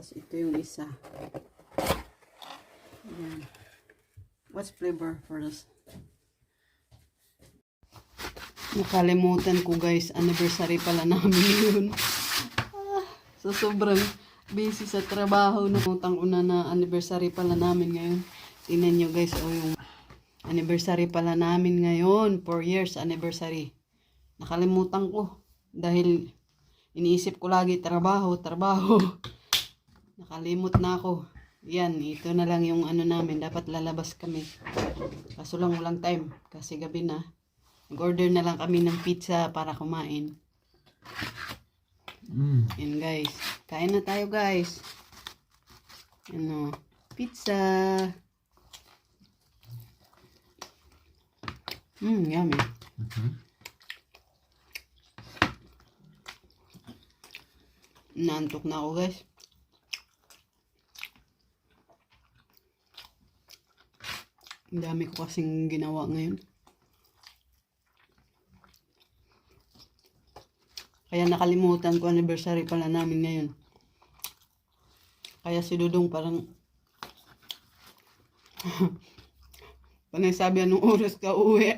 Tapos ito yung isa. Ayan. What's flavor for this? Nakalimutan ko guys, anniversary pala namin yun. So sobrang busy sa trabaho. Nakutang una na anniversary pala namin ngayon. Tingnan nyo guys, yung anniversary pala namin ngayon. 4 years anniversary. Nakalimutan ko. Dahil iniisip ko lagi trabaho. Nakalimot na ako. Yan, ito na lang yung ano namin. Dapat lalabas kami. Kaso lang walang time. Kasi gabi na. Nag-order na lang kami ng pizza para kumain. Yan guys. Kain na tayo guys. Ano, pizza. Yummy. Naantok na ako guys. Ang dami ko kasing ginawa ngayon. Kaya nakalimutan ko anniversary pala namin ngayon. Kaya si Dudong parang panay sabi anong oras ka uwi.